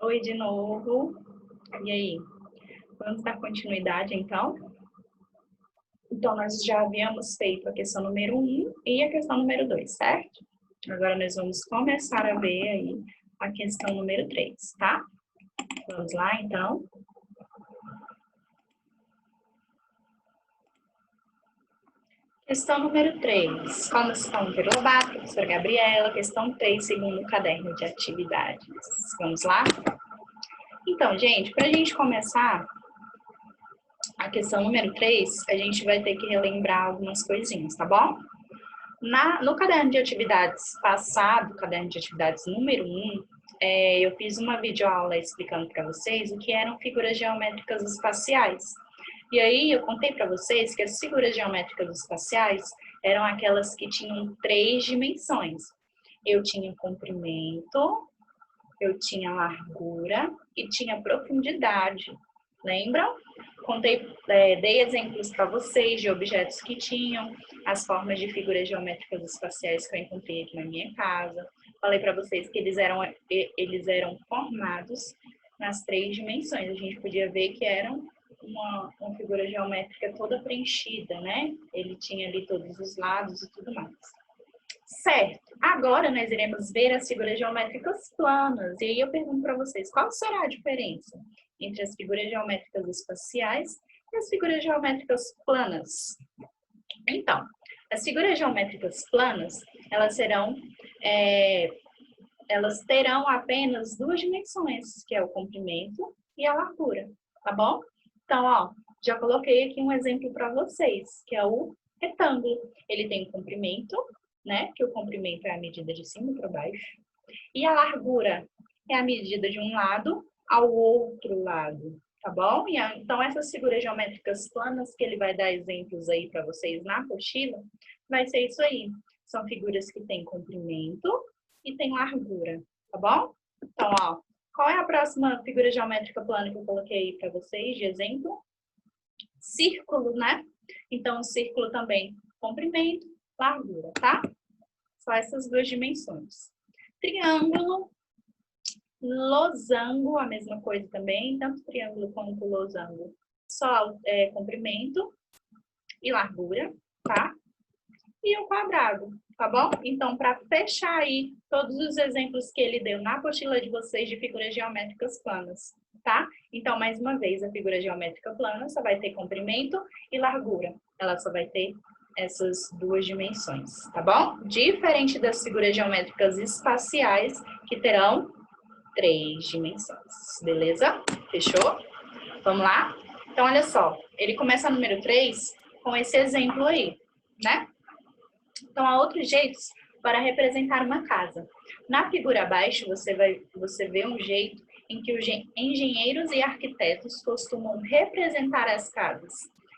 Oi de novo. E aí? Vamos dar continuidade, então? Então, nós já havíamos feito a questão número 1 e a questão número 2, certo? Agora, nós vamos começar a ver aí a questão número 3, tá? Vamos lá, então? Questão número 3. Como estão, Monteiro Lobato, professora Gabriela? Questão 3, segundo o caderno de atividades. Vamos lá? Então, gente, para a gente começar a questão número 3, a gente vai ter que relembrar algumas coisinhas, tá bom? No caderno de atividades passado, caderno de atividades número 1, eu fiz uma videoaula explicando para vocês o que eram figuras geométricas espaciais. E aí eu contei para vocês que as figuras geométricas espaciais eram aquelas que tinham 3 dimensões. Eu tinha comprimento, eu tinha largura e tinha profundidade. Lembram? Dei exemplos para vocês de objetos que tinham as formas de figuras geométricas espaciais que eu encontrei aqui na minha casa. Falei para vocês que eles eram formados nas 3 dimensões. A gente podia ver que eram uma figura geométrica toda preenchida, né? Ele tinha ali todos os lados e tudo mais. Certo. Agora nós iremos ver as figuras geométricas planas. E aí eu pergunto para vocês, qual será a diferença entre as figuras geométricas espaciais e as figuras geométricas planas? Então, as figuras geométricas planas, elas terão apenas 2 dimensões, que é o comprimento e a largura, tá bom? Então, ó, já coloquei aqui um exemplo para vocês, que é o retângulo. Ele tem um comprimento, né? Que o comprimento é a medida de cima para baixo. E a largura é a medida de um lado ao outro lado, tá bom? Então, essas figuras geométricas planas, que ele vai dar exemplos aí para vocês na apostila, vai ser isso aí. São figuras que têm comprimento e têm largura, tá bom? Então, ó, qual é a próxima figura geométrica plana que eu coloquei para vocês de exemplo? Círculo, né? Então, o círculo também, comprimento, largura, tá? Só essas 2 dimensões. Triângulo, losango, a mesma coisa também, tanto triângulo quanto losango. Só comprimento e largura, tá? E o quadrado, tá bom? Então, para fechar aí todos os exemplos que ele deu na apostila de vocês de figuras geométricas planas, tá? Então, mais uma vez, a figura geométrica plana só vai ter comprimento e largura. Ela só vai ter essas 2 dimensões, tá bom? Diferente das figuras geométricas espaciais, que terão 3 dimensões, beleza? Fechou? Vamos lá? Então, olha só, ele começa número 3 com esse exemplo aí, né? Então, há outros jeitos para representar uma casa. Na figura abaixo, você vê um jeito em que os engenheiros e arquitetos costumam representar as casas.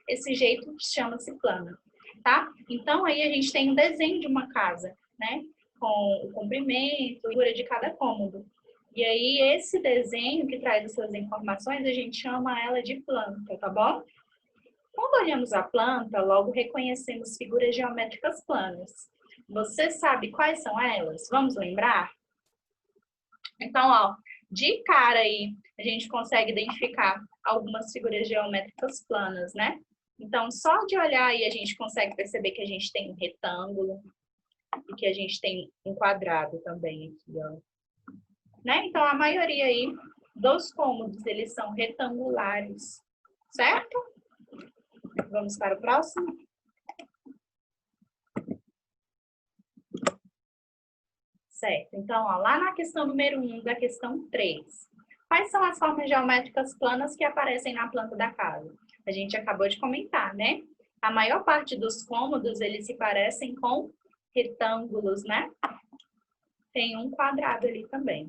Esse jeito chama-se plano, tá? Então, aí a gente tem um desenho de uma casa, né? Com o comprimento, a figura de cada cômodo. E aí, esse desenho que traz essas informações, a gente chama ela de planta, tá bom? Quando olhamos a planta, logo reconhecemos figuras geométricas planas. Você sabe quais são elas? Vamos lembrar? Então, ó, de cara aí, a gente consegue identificar algumas figuras geométricas planas, né? Então, só de olhar aí, a gente consegue perceber que a gente tem um retângulo e que a gente tem um quadrado também aqui, ó. Né? Então, a maioria aí dos cômodos, eles são retangulares, certo? Vamos para o próximo? Certo. Então, ó, lá na questão número 1 da questão 3, quais são as formas geométricas planas que aparecem na planta da casa? A gente acabou de comentar, né? A maior parte dos cômodos, eles se parecem com retângulos, né? Tem um quadrado ali também.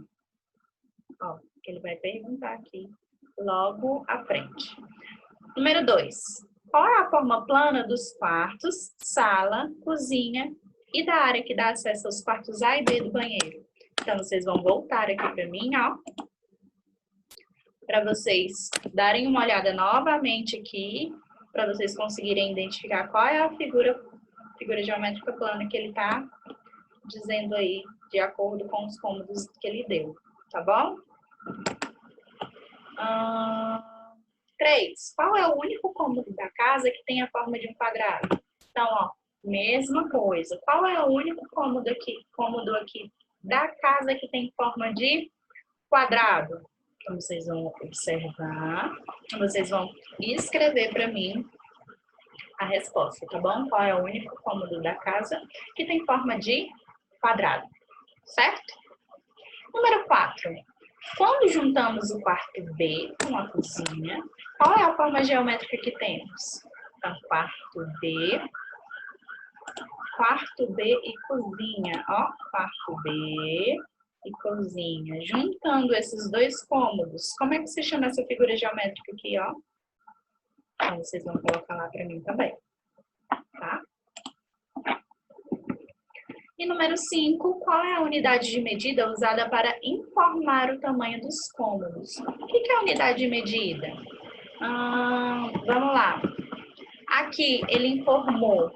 Ó, que ele vai perguntar aqui logo à frente. Número 2. Qual é a forma plana dos quartos, sala, cozinha e da área que dá acesso aos quartos A e B do banheiro? Então, vocês vão voltar aqui para mim, ó. Para vocês darem uma olhada novamente aqui, para vocês conseguirem identificar qual é a figura geométrica plana que ele está dizendo aí, de acordo com os cômodos que ele deu, tá bom? 3. Qual é o único cômodo da casa que tem a forma de um quadrado? Então, ó, mesma coisa. Qual é o único cômodo aqui da casa que tem forma de quadrado? Então, vocês vão observar, vocês vão escrever para mim a resposta, tá bom? Qual é o único cômodo da casa que tem forma de quadrado, certo? Número 4. Quando juntamos o quarto B com a cozinha, qual é a forma geométrica que temos? Então, quarto B e cozinha, ó, quarto B e cozinha. Juntando esses dois cômodos, como é que se chama essa figura geométrica aqui, ó? Então, vocês vão colocar lá para mim também, tá? E número 5, qual é a unidade de medida usada para informar o tamanho dos cômodos? O que é a unidade de medida? Vamos lá. Aqui ele informou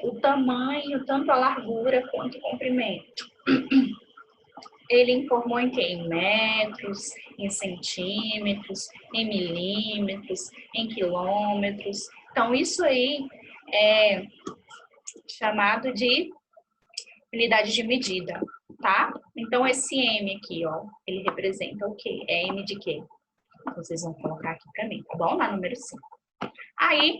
o tamanho, tanto a largura quanto o comprimento. Ele informou em quê? Em metros, em centímetros, em milímetros, em quilômetros. Então, isso aí é chamado de unidade de medida, tá? Então, esse M aqui, ó, ele representa o quê? É M de quê? Vocês vão colocar aqui para mim, tá bom? Na número 5. Aí,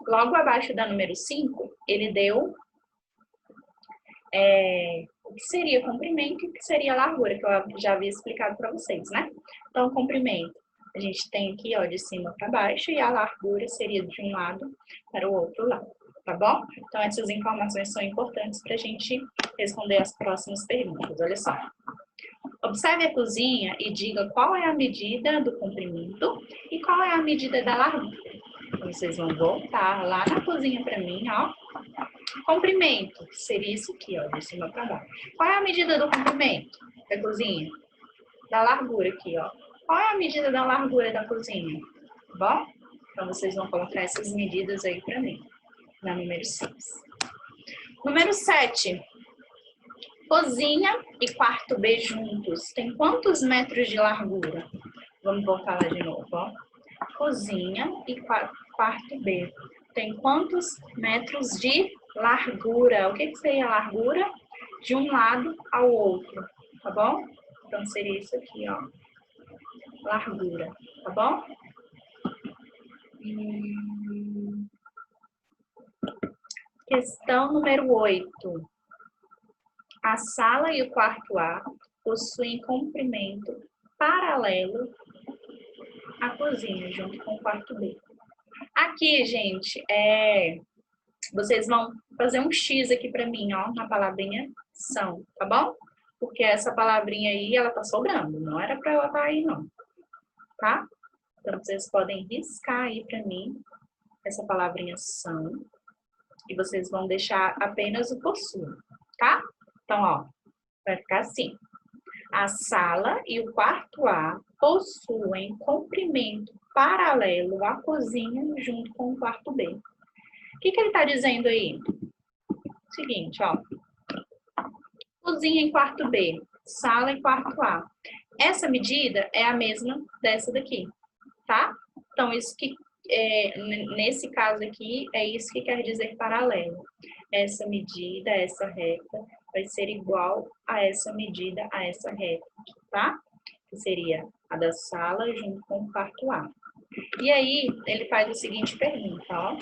logo abaixo da número 5, ele deu o que seria comprimento e o que seria largura, que eu já havia explicado para vocês, né? Então, comprimento, a gente tem aqui, ó, de cima para baixo, e a largura seria de um lado para o outro lado, tá bom? Então, essas informações são importantes para a gente responder as próximas perguntas. Olha só. Observe a cozinha e diga qual é a medida do comprimento e qual é a medida da largura. Então, vocês vão voltar lá na cozinha para mim, ó. Comprimento, seria isso aqui, ó, de cima para baixo. Qual é a medida do comprimento da cozinha? Da largura aqui, ó. Qual é a medida da largura da cozinha? Bom? Então, vocês vão colocar essas medidas aí para mim, na número 6. Número 7. Cozinha e quarto B juntos tem quantos metros de largura? Vamos voltar lá de novo, ó. Cozinha e quarto B tem quantos metros de largura? O que seria a largura? De um lado ao outro, tá bom? Então, seria isso aqui, ó. Largura, tá bom? Questão número 8. A sala e o quarto A possuem comprimento paralelo à cozinha, junto com o quarto B. Aqui, gente, vocês vão fazer um X aqui para mim, ó, na palavrinha são, tá bom? Porque essa palavrinha aí, ela tá sobrando, não era para ela estar aí, não, tá? Então, vocês podem riscar aí para mim essa palavrinha são e vocês vão deixar apenas o possui, tá? Então, ó, vai ficar assim. A sala e o quarto A possuem comprimento paralelo à cozinha junto com o quarto B. O que ele está dizendo aí? Seguinte, ó. Cozinha em quarto B, sala em quarto A. Essa medida é a mesma dessa daqui, tá? Então, isso que nesse caso aqui, é isso que quer dizer paralelo. Essa medida, essa reta, vai ser igual a essa medida, a essa reta, tá? Que seria a da sala junto com o quarto A. E aí, ele faz a seguinte pergunta, ó.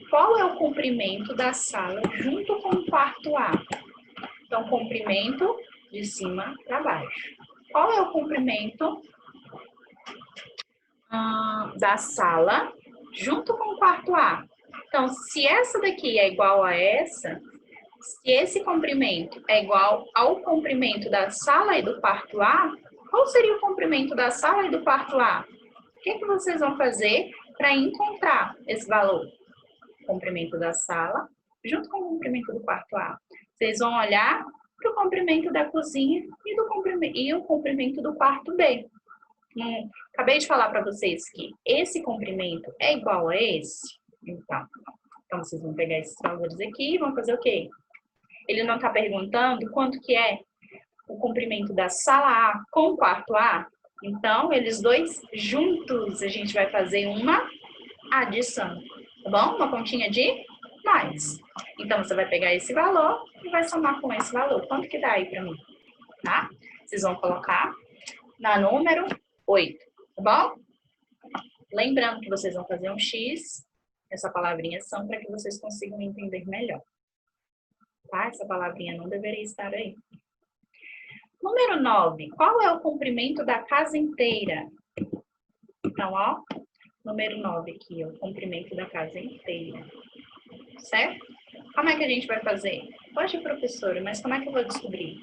Qual é o comprimento da sala junto com o quarto A? Então, comprimento de cima para baixo. Qual é o comprimento da sala junto com o quarto A? Então, se essa daqui é igual a essa, se esse comprimento é igual ao comprimento da sala e do quarto A, qual seria o comprimento da sala e do quarto A? O que vocês vão fazer para encontrar esse valor? Comprimento da sala junto com o comprimento do quarto A. Vocês vão olhar para o comprimento da cozinha e o comprimento do quarto B. Acabei de falar para vocês que esse comprimento é igual a esse. Então, vocês vão pegar esses valores aqui e vão fazer o quê? Ele não está perguntando quanto que é o comprimento da sala A com o quarto A? Então, eles dois juntos, a gente vai fazer uma adição, tá bom? Uma continha de mais. Então, você vai pegar esse valor e vai somar com esse valor. Quanto que dá aí para mim? Tá? Vocês vão colocar na número 8, tá bom? Lembrando que vocês vão fazer um X, essa palavrinha são para que vocês consigam entender melhor. Tá? Essa palavrinha não deveria estar aí. Número 9, qual é o comprimento da casa inteira? Então, ó, número 9 aqui, ó, o comprimento da casa inteira. Certo? Como é que a gente vai fazer? Poxa, professora, mas como é que eu vou descobrir?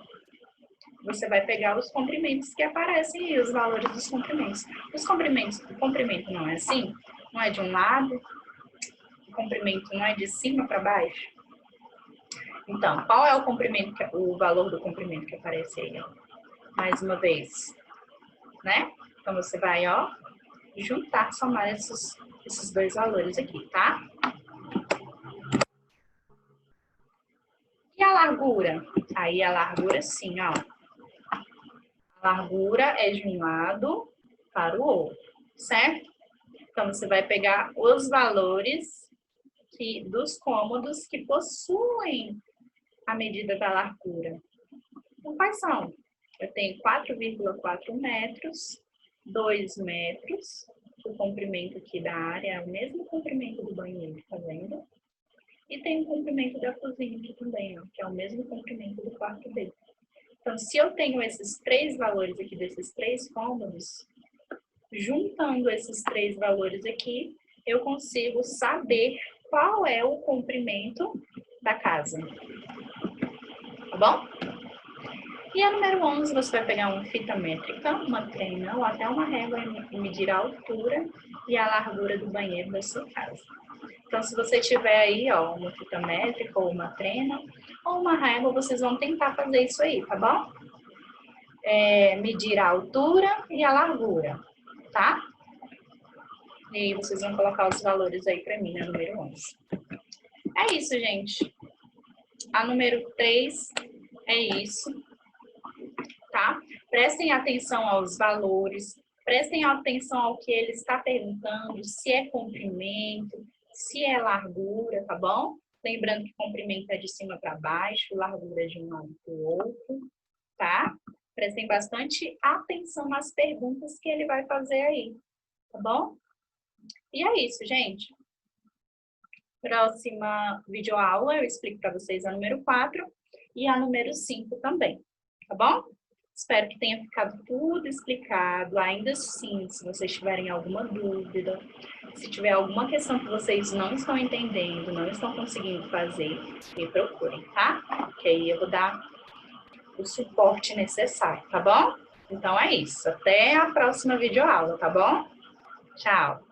Você vai pegar os comprimentos que aparecem aí, os valores dos comprimentos. Os comprimentos, o comprimento não é assim? Não é de um lado? O comprimento não é de cima para baixo? Então, qual é o comprimento, o valor do comprimento que aparece aí? Ó? Mais uma vez, né? Então, você vai, ó, juntar, somar esses dois valores aqui, tá? E a largura? Aí, a largura, sim, ó. A largura é de um lado para o outro, certo? Então, você vai pegar os valores dos cômodos que possuem a medida da largura. Então, quais são? Eu tenho 4,4 metros, 2 metros, o comprimento aqui da área é o mesmo comprimento do banheiro, tá vendo? E tem o comprimento da cozinha aqui também, ó, que é o mesmo comprimento do quarto dele. Então, se eu tenho esses três valores aqui, desses três cômodos, juntando esses três valores aqui, eu consigo saber qual é o comprimento da casa. Tá bom? E a número 11, você vai pegar uma fita métrica, uma trena ou até uma régua e medir a altura e a largura do banheiro da sua casa. Então, se você tiver aí, ó, uma fita métrica ou uma trena ou uma régua, vocês vão tentar fazer isso aí, tá bom? Medir a altura e a largura, tá? E vocês vão colocar os valores aí para mim, na número 11. É isso, gente. A número 3 é isso, tá? Prestem atenção aos valores, prestem atenção ao que ele está perguntando, se é comprimento, se é largura, tá bom? Lembrando que comprimento é de cima para baixo, largura é de um lado para o outro, tá? Prestem bastante atenção nas perguntas que ele vai fazer aí, tá bom? E é isso, gente. Próxima videoaula eu explico para vocês a número 4 e a número 5 também, tá bom? Espero que tenha ficado tudo explicado. Ainda assim, se vocês tiverem alguma dúvida, se tiver alguma questão que vocês não estão entendendo, não estão conseguindo fazer, me procurem, tá? Que aí eu vou dar o suporte necessário, tá bom? Então é isso. Até a próxima videoaula, tá bom? Tchau!